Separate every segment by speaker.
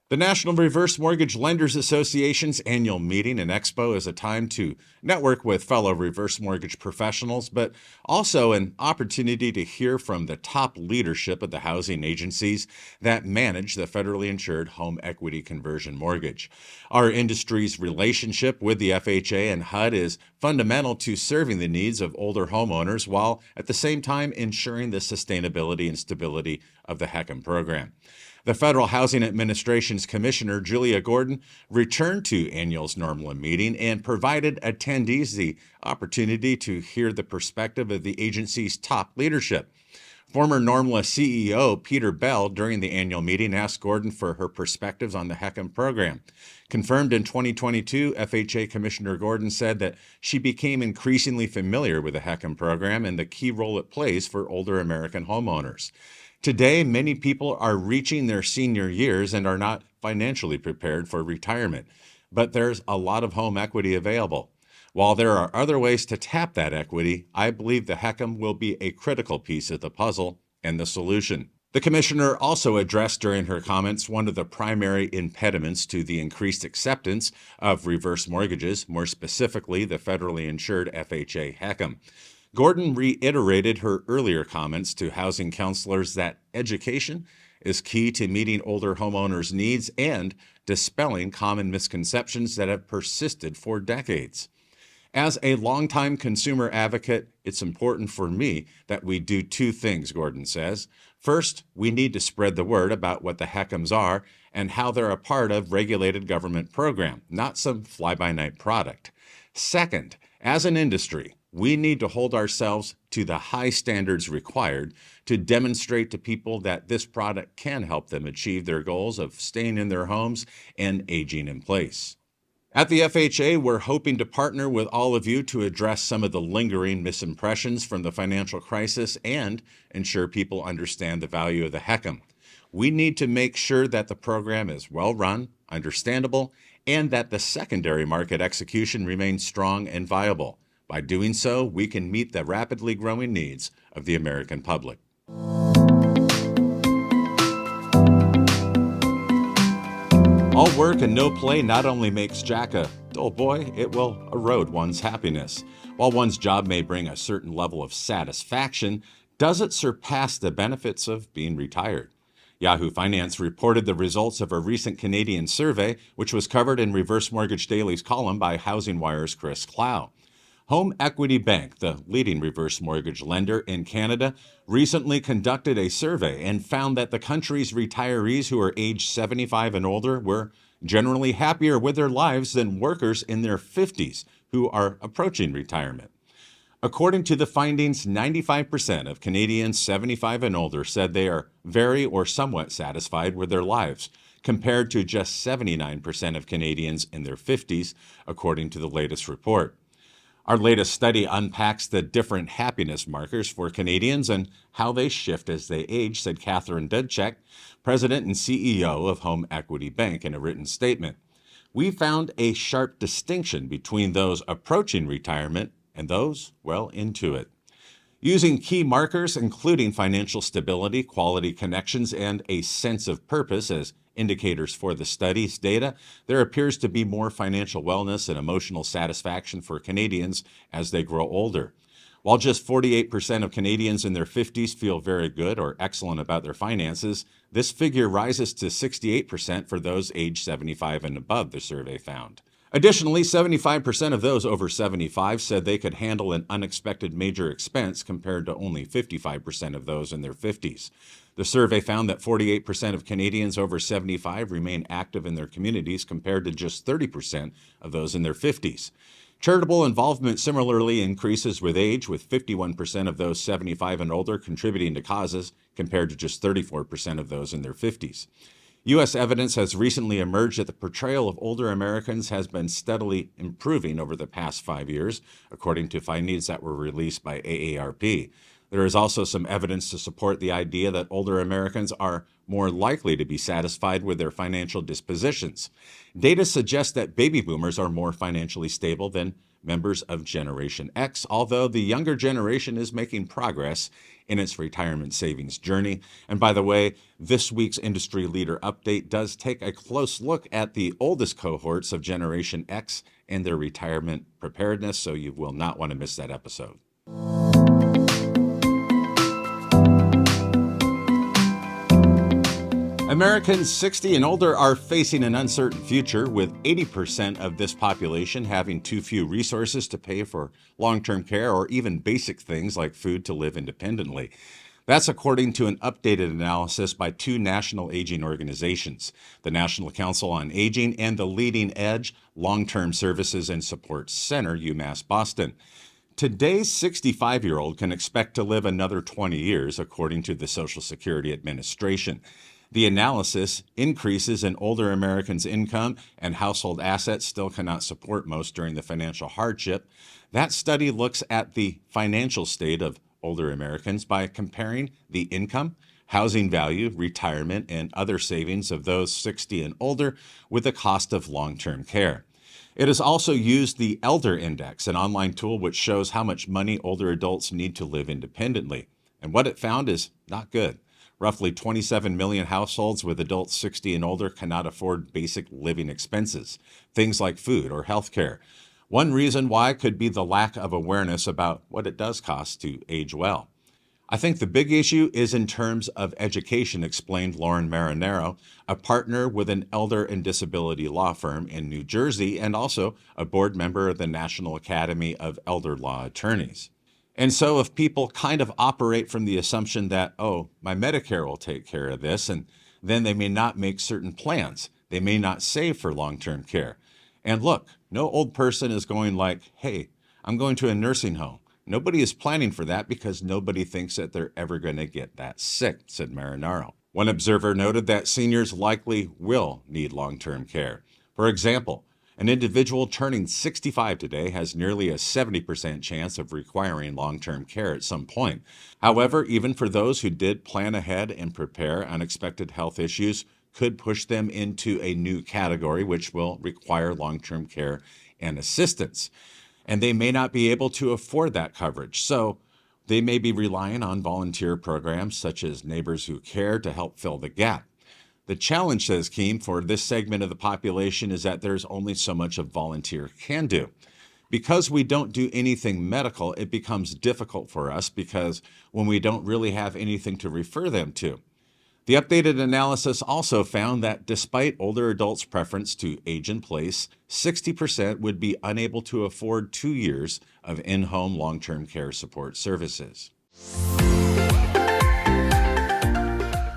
Speaker 1: The National Reverse Mortgage Lenders Association's annual meeting and expo is a time to network with fellow reverse mortgage professionals, but also an opportunity to hear from the top leadership of the housing agencies that manage the federally insured home equity conversion mortgage. Our industry's relationship with the FHA and HUD is fundamental to serving the needs of older homeowners while at the same time ensuring the sustainability and stability of the HECM program. The Federal Housing Administration's Commissioner, Julia Gordon, returned to annual's normal meeting and provided attendees the opportunity to hear the perspective of the agency's top leadership. Former NORMLA CEO Peter Bell, during the annual meeting, asked Gordon for her perspectives on the HECM program. Confirmed in 2022, FHA Commissioner Gordon said that she became increasingly familiar with the HECM program and the key role it plays for older American homeowners. Today, many people are reaching their senior years and are not financially prepared for retirement, but there's a lot of home equity available. While there are other ways to tap that equity, I believe the HECM will be a critical piece of the puzzle and the solution. The commissioner also addressed during her comments one of the primary impediments to the increased acceptance of reverse mortgages, more specifically the federally insured FHA HECM. Gordon reiterated her earlier comments to housing counselors that education is key to meeting older homeowners' needs and dispelling common misconceptions that have persisted for decades. As a longtime consumer advocate, it's important for me that we do two things, Gordon says. First, we need to spread the word about what the HECMs are and how they're a part of regulated government program, not some fly-by-night product. Second, as an industry, we need to hold ourselves to the high standards required to demonstrate to people that this product can help them achieve their goals of staying in their homes and aging in place. At the FHA, we're hoping to partner with all of you to address some of the lingering misimpressions from the financial crisis and ensure people understand the value of the HECM. We need to make sure that the program is well run, understandable, and that the secondary market execution remains strong and viable. By doing so, we can meet the rapidly growing needs of the American public. All work and no play not only makes Jack a dull boy, it will erode one's happiness. While one's job may bring a certain level of satisfaction, does it surpass the benefits of being retired? Yahoo Finance reported the results of a recent Canadian survey, which was covered in Reverse Mortgage Daily's column by Housing Wire's Chris Clow. Home Equity Bank, the leading reverse mortgage lender in Canada, recently conducted a survey and found that the country's retirees who are age 75 and older were generally happier with their lives than workers in their 50s who are approaching retirement. According to the findings, 95% of Canadians 75 and older said they are very or somewhat satisfied with their lives, compared to just 79% of Canadians in their 50s, according to the latest report. Our latest study unpacks the different happiness markers for Canadians and how they shift as they age, said Catherine Dudchek, President and CEO of Home Equity Bank, in a written statement. We found a sharp distinction between those approaching retirement and those well into it. Using key markers, including financial stability, quality connections, and a sense of purpose as indicators for the study's data, there appears to be more financial wellness and emotional satisfaction for Canadians as they grow older. While just 48% of Canadians in their 50s feel very good or excellent about their finances, this figure rises to 68% for those age 75 and above, the survey found. Additionally, 75% of those over 75 said they could handle an unexpected major expense compared to only 55% of those in their 50s. The survey found that 48% of Canadians over 75 remain active in their communities compared to just 30% of those in their 50s. Charitable involvement similarly increases with age, with 51% of those 75 and older contributing to causes compared to just 34% of those in their 50s. U.S. evidence has recently emerged that the portrayal of older Americans has been steadily improving over the past 5 years, according to findings that were released by AARP. There is also some evidence to support the idea that older Americans are more likely to be satisfied with their financial dispositions. Data suggests that baby boomers are more financially stable than members of Generation X, although the younger generation is making progress in its retirement savings journey. And by the way, this week's Industry Leader Update does take a close look at the oldest cohorts of Generation X and their retirement preparedness, so you will not want to miss that episode. Americans 60 and older are facing an uncertain future, with 80% of this population having too few resources to pay for long-term care or even basic things like food to live independently. That's according to an updated analysis by two national aging organizations, the National Council on Aging and the Leading Edge Long-Term Services and Support Center, UMass Boston. Today's 65-year-old can expect to live another 20 years, according to the Social Security Administration. The analysis, increases in older Americans' income and household assets still cannot support most during the financial hardship. That study looks at the financial state of older Americans by comparing the income, housing value, retirement, and other savings of those 60 and older with the cost of long-term care. It has also used the Elder Index, an online tool which shows how much money older adults need to live independently. And what it found is not good. Roughly 27 million households with adults 60 and older cannot afford basic living expenses, things like food or health care. One reason why could be the lack of awareness about what it does cost to age well. I think the big issue is in terms of education, explained Lauren Marinero, a partner with an elder and disability law firm in New Jersey and also a board member of the National Academy of Elder Law Attorneys. And so if people kind of operate from the assumption that, oh, my Medicare will take care of this, and then they may not make certain plans. They may not save for long-term care. And look, no old person is going like, hey, I'm going to a nursing home. Nobody is planning for that because nobody thinks that they're ever going to get that sick, said Marinaro. One observer noted that seniors likely will need long-term care. For example, an individual turning 65 today has nearly a 70% chance of requiring long-term care at some point. However, even for those who did plan ahead and prepare, unexpected health issues could push them into a new category, which will require long-term care and assistance. And they may not be able to afford that coverage. So they may be relying on volunteer programs such as Neighbors Who Care to help fill the gap. The challenge, says Keem, for this segment of the population is that there's only so much a volunteer can do. Because we don't do anything medical, it becomes difficult for us because when we don't really have anything to refer them to. The updated analysis also found that despite older adults' preference to age in place, 60% would be unable to afford 2 years of in-home long-term care support services.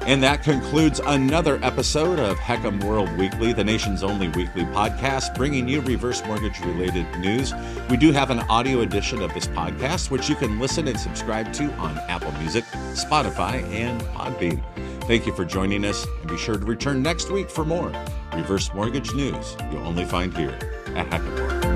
Speaker 1: And that concludes another episode of HECMWorld Weekly, the nation's only weekly podcast, bringing you reverse mortgage-related news. We do have an audio edition of this podcast, which you can listen and subscribe to on Apple Music, Spotify, and Podbean. Thank you for joining us, and be sure to return next week for more reverse mortgage news you'll only find here at HECMWorld.